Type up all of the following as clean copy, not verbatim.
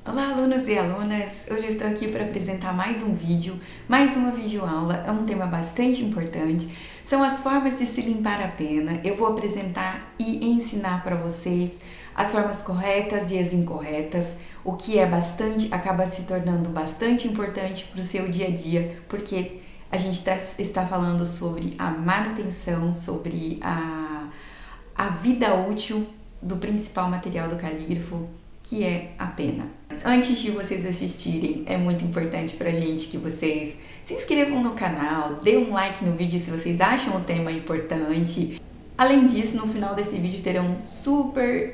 Olá, alunos e alunas! Hoje eu estou aqui para apresentar mais um vídeo, mais uma videoaula. É um tema bastante importante, são as formas de se limpar a pena. Eu vou apresentar e ensinar para vocês as formas corretas e as incorretas, o que acaba se tornando bastante importante para o seu dia a dia, porque a gente está falando sobre a manutenção, sobre a vida útil do principal material do calígrafo, que é a pena. Antes de vocês assistirem, é muito importante pra gente que vocês se inscrevam no canal, dê um like no vídeo se vocês acham o tema importante. Além disso, no final desse vídeo terão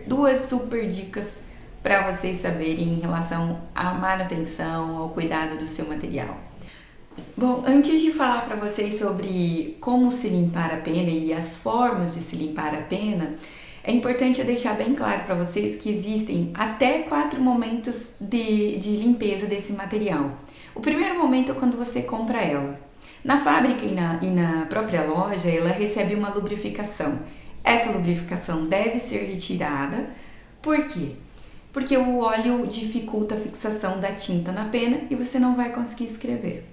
duas super dicas para vocês saberem em relação à manutenção, ao cuidado do seu material. Bom, antes de falar para vocês sobre como se limpar a pena e as formas de se limpar a pena, é importante eu deixar bem claro para vocês que existem até 4 momentos de limpeza desse material. O primeiro momento é quando você compra ela. Na fábrica e na própria loja, ela recebe uma lubrificação. Essa lubrificação deve ser retirada. Por quê? Porque o óleo dificulta a fixação da tinta na pena e você não vai conseguir escrever.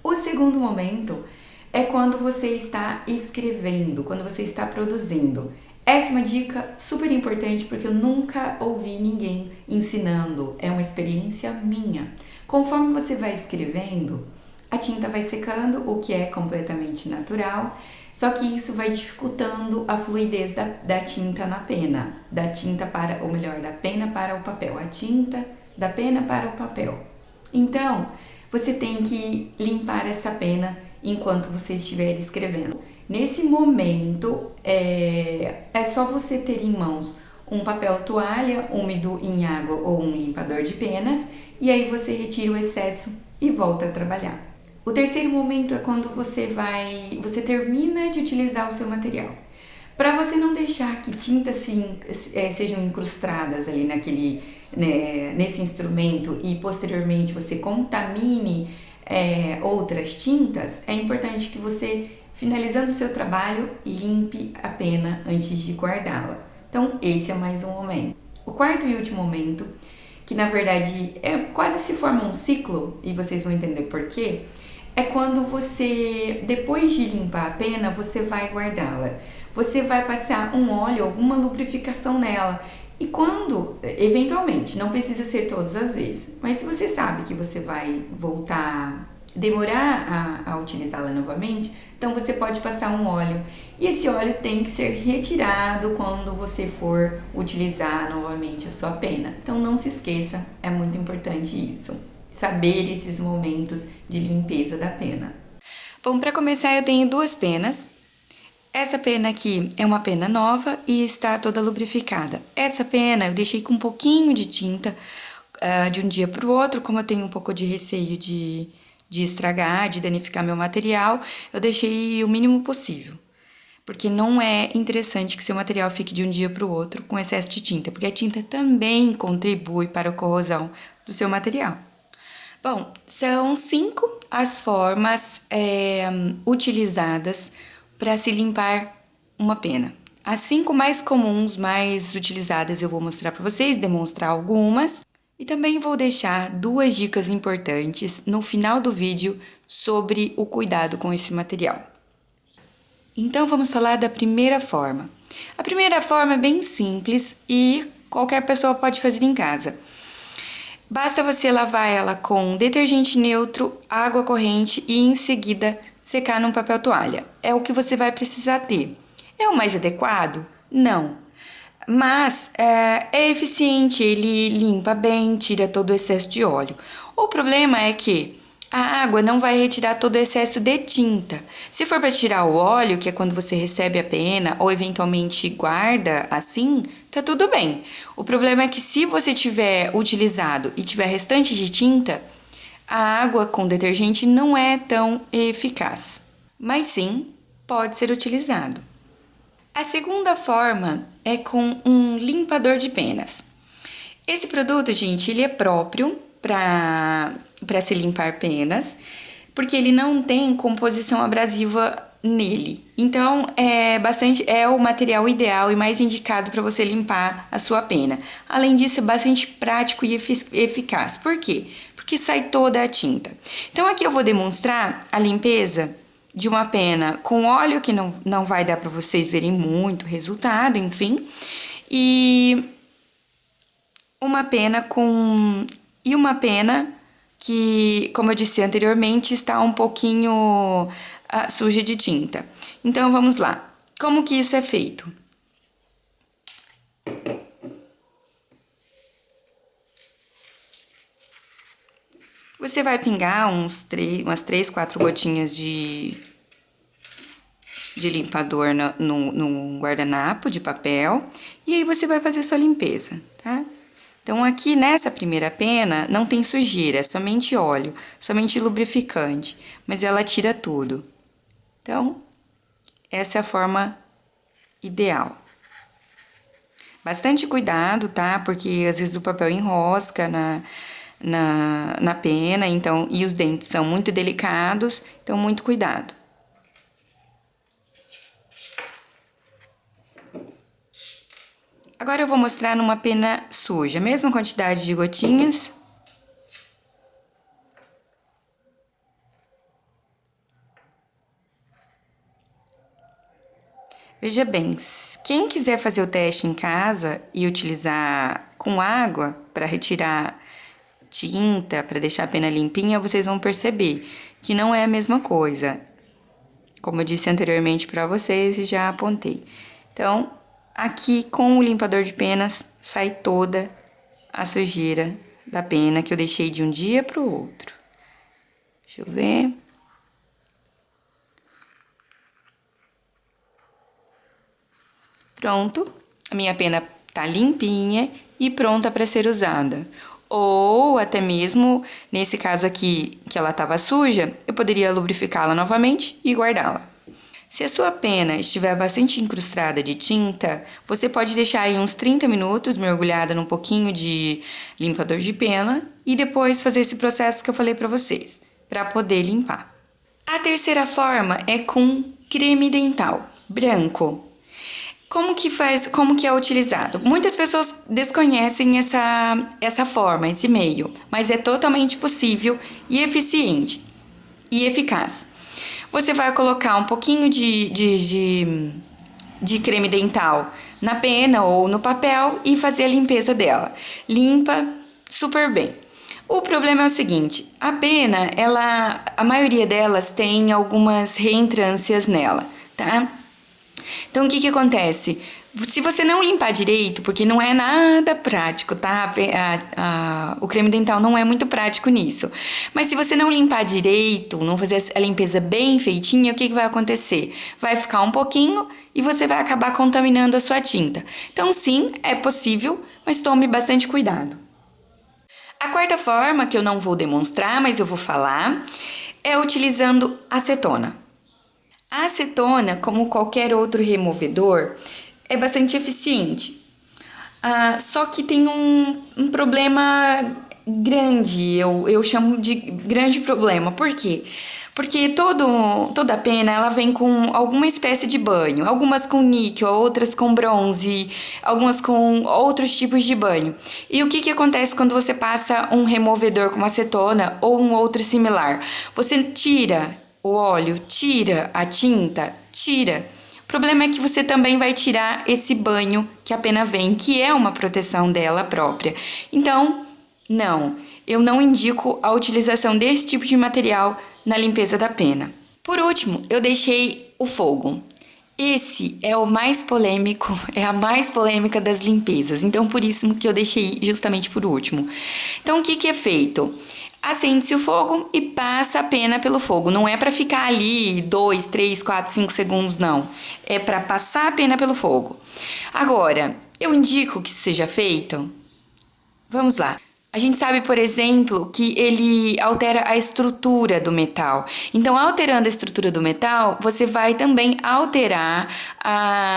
O segundo momento é quando você está escrevendo, quando você está produzindo. Essa é uma dica super importante porque eu nunca ouvi ninguém ensinando, é uma experiência minha. Conforme você vai escrevendo, a tinta vai secando, o que é completamente natural, só que isso vai dificultando a fluidez da tinta na pena, da pena para o papel, a tinta da pena para o papel. Então, você tem que limpar essa pena enquanto você estiver escrevendo. Nesse momento, é só você ter em mãos um papel toalha úmido em água ou um limpador de penas e aí você retira o excesso e volta a trabalhar. O terceiro momento é quando você termina de utilizar o seu material. Para você não deixar que tintas sejam incrustadas ali nesse instrumento e posteriormente você contamine outras tintas, é importante que você, finalizando o seu trabalho, limpe a pena antes de guardá-la. Então, esse é mais um momento. O quarto e último momento, que na verdade quase se forma um ciclo, e vocês vão entender por quê, é quando você, depois de limpar a pena, você vai guardá-la. Você vai passar um óleo, alguma lubrificação nela. E quando, eventualmente, não precisa ser todas as vezes, mas se você sabe que você vai demorar a utilizá-la novamente, então você pode passar um óleo. E esse óleo tem que ser retirado quando você for utilizar novamente a sua pena. Então não se esqueça, é muito importante isso, saber esses momentos de limpeza da pena. Bom, para começar eu tenho 2 penas. Essa pena aqui é uma pena nova e está toda lubrificada. Essa pena eu deixei com um pouquinho de tinta de um dia para o outro, como eu tenho um pouco de receio de estragar, de danificar meu material, eu deixei o mínimo possível. Porque não é interessante que seu material fique de um dia para o outro com excesso de tinta, porque a tinta também contribui para a corrosão do seu material. Bom, são 5 as formas utilizadas para se limpar uma pena. As 5 mais comuns, mais utilizadas, eu vou mostrar para vocês, demonstrar algumas. E também vou deixar 2 dicas importantes no final do vídeo sobre o cuidado com esse material. Então vamos falar da primeira forma. A primeira forma é bem simples e qualquer pessoa pode fazer em casa. Basta você lavar ela com detergente neutro, água corrente e em seguida secar num papel toalha. É o que você vai precisar ter. É o mais adequado? Não. Mas é eficiente, ele limpa bem, tira todo o excesso de óleo. O problema é que a água não vai retirar todo o excesso de tinta. Se for para tirar o óleo, que é quando você recebe a pena ou eventualmente guarda assim, tá tudo bem. O problema é que se você tiver utilizado e tiver restante de tinta, a água com detergente não é tão eficaz, mas sim pode ser utilizado. A segunda forma é com um limpador de penas. Esse produto, gente, ele é próprio para se limpar penas, porque ele não tem composição abrasiva nele. Então, é o material ideal e mais indicado para você limpar a sua pena. Além disso, é bastante prático e eficaz. Por quê? Porque sai toda a tinta. Então, aqui eu vou demonstrar a limpeza de uma pena com óleo, que não vai dar para vocês verem muito resultado, enfim. E uma pena que, como eu disse anteriormente, está um pouquinho suja de tinta. Então, vamos lá. Como que isso é feito? Você vai pingar umas 3, 4 gotinhas de limpador no guardanapo de papel. E aí, você vai fazer sua limpeza, tá? Então, aqui nessa primeira pena, não tem sujeira, é somente óleo, somente lubrificante, mas ela tira tudo. Então, essa é a forma ideal. Bastante cuidado, tá? Porque às vezes o papel enrosca na pena, então, e os dentes são muito delicados, então muito cuidado. Agora eu vou mostrar numa pena suja, mesma quantidade de gotinhas. Veja bem, quem quiser fazer o teste em casa e utilizar com água para retirar tinta, para deixar a pena limpinha, vocês vão perceber que não é a mesma coisa. Como eu disse anteriormente para vocês e já apontei. Então, aqui com o limpador de penas sai toda a sujeira da pena que eu deixei de um dia para o outro. Deixa eu ver. Pronto, a minha pena tá limpinha e pronta para ser usada. Ou até mesmo, nesse caso aqui, que ela estava suja, eu poderia lubrificá-la novamente e guardá-la. Se a sua pena estiver bastante incrustada de tinta, você pode deixar aí uns 30 minutos mergulhada num pouquinho de limpador de pena e depois fazer esse processo que eu falei para vocês, para poder limpar. A terceira forma é com creme dental branco. Como que é utilizado? Muitas pessoas desconhecem essa forma, esse meio, mas é totalmente possível e eficiente e eficaz. Você vai colocar um pouquinho de creme dental na pena ou no papel e fazer a limpeza dela. Limpa super bem. O problema é o seguinte, a pena, a maioria delas tem algumas reentrâncias nela, tá? Então, o que acontece? Se você não limpar direito, porque não é nada prático, tá? O creme dental não é muito prático nisso. Mas se você não limpar direito, não fazer a limpeza bem feitinha, o que vai acontecer? Vai ficar um pouquinho e você vai acabar contaminando a sua tinta. Então, sim, é possível, mas tome bastante cuidado. A quarta forma, que eu não vou demonstrar, mas eu vou falar, é utilizando acetona. A acetona, como qualquer outro removedor, é bastante eficiente. Só que tem um problema grande, eu chamo de grande problema. Por quê? Porque toda pena ela vem com alguma espécie de banho. Algumas com níquel, outras com bronze, algumas com outros tipos de banho. E o que acontece quando você passa um removedor como acetona ou um outro similar? Você tira o óleo, tira a tinta, tira. O problema é que você também vai tirar esse banho que a pena vem, que é uma proteção dela própria. Então, não, eu não indico a utilização desse tipo de material na limpeza da pena. Por último, eu deixei o fogo. Esse é o mais polêmico, é a mais polêmica das limpezas. Então, por isso que eu deixei justamente por último. Então, o que é feito? Acende-se o fogo e passa a pena pelo fogo. Não é para ficar ali 2, 3, 4, 5 segundos, não. É para passar a pena pelo fogo. Agora, eu indico que seja feito. Vamos lá. A gente sabe, por exemplo, que ele altera a estrutura do metal. Então, alterando a estrutura do metal, você vai também alterar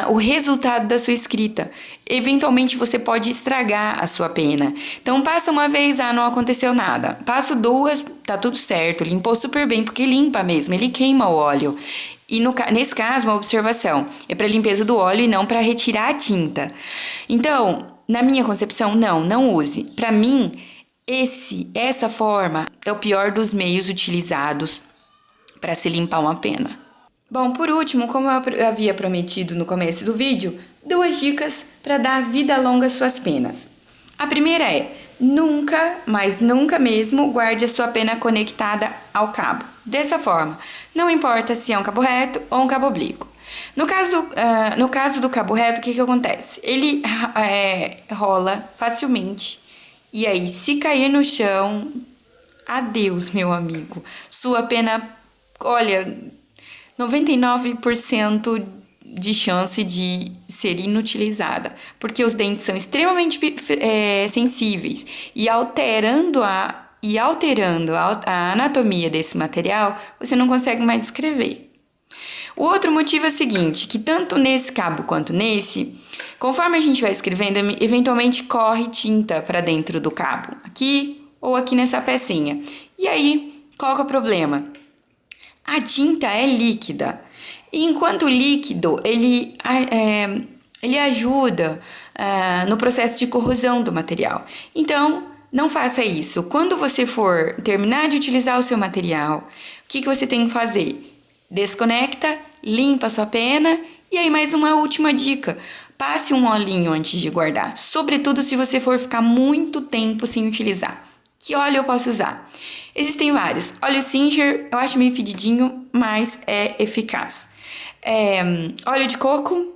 o resultado da sua escrita. Eventualmente, você pode estragar a sua pena. Então, passa uma vez, não aconteceu nada. Passo duas, tá tudo certo, limpou super bem, porque limpa mesmo, ele queima o óleo. E nesse caso, uma observação, é para limpeza do óleo e não para retirar a tinta. Então, na minha concepção, não use. Para mim, essa forma é o pior dos meios utilizados para se limpar uma pena. Bom, por último, como eu havia prometido no começo do vídeo, 2 dicas para dar vida longa às suas penas. A primeira é: nunca, mas nunca mesmo, guarde a sua pena conectada ao cabo. Dessa forma, não importa se é um cabo reto ou um cabo oblíquo. No caso do cabo reto, o que acontece? Ele rola facilmente e aí, se cair no chão, adeus, meu amigo. Sua pena, olha, 99% de chance de ser inutilizada, porque os dentes são extremamente sensíveis e alterando a anatomia desse material, você não consegue mais escrever. O outro motivo é o seguinte, que tanto nesse cabo quanto nesse, conforme a gente vai escrevendo, eventualmente corre tinta para dentro do cabo, aqui ou aqui nessa pecinha. E aí, qual que é o problema? A tinta é líquida, e enquanto líquido, ele ajuda no processo de corrosão do material. Então, não faça isso. Quando você for terminar de utilizar o seu material, o que você tem que fazer? Desconecta, limpa a sua pena e aí mais uma última dica. Passe um olhinho antes de guardar, sobretudo se você for ficar muito tempo sem utilizar. Que óleo eu posso usar? Existem vários. Óleo Singer, eu acho meio fedidinho, mas é eficaz. Óleo de coco,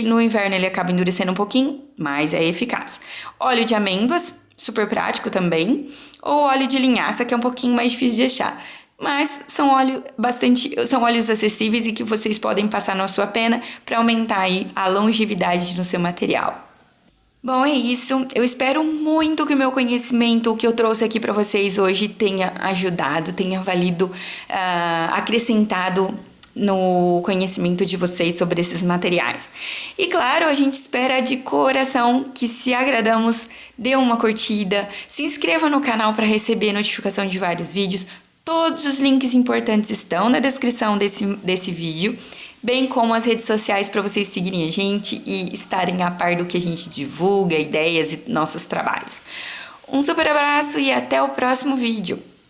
no inverno ele acaba endurecendo um pouquinho, mas é eficaz. Óleo de amêndoas, super prático também. Ou óleo de linhaça, que é um pouquinho mais difícil de achar. Mas são óleos acessíveis e que vocês podem passar na sua pena para aumentar aí a longevidade no seu material. Bom, é isso. Eu espero muito que o meu conhecimento que eu trouxe aqui para vocês hoje tenha ajudado, tenha valido, acrescentado no conhecimento de vocês sobre esses materiais. E claro, a gente espera de coração que, se agradamos, dê uma curtida, se inscreva no canal para receber notificação de vários vídeos. Todos os links importantes estão na descrição desse vídeo, bem como as redes sociais para vocês seguirem a gente e estarem a par do que a gente divulga, ideias e nossos trabalhos. Um super abraço e até o próximo vídeo!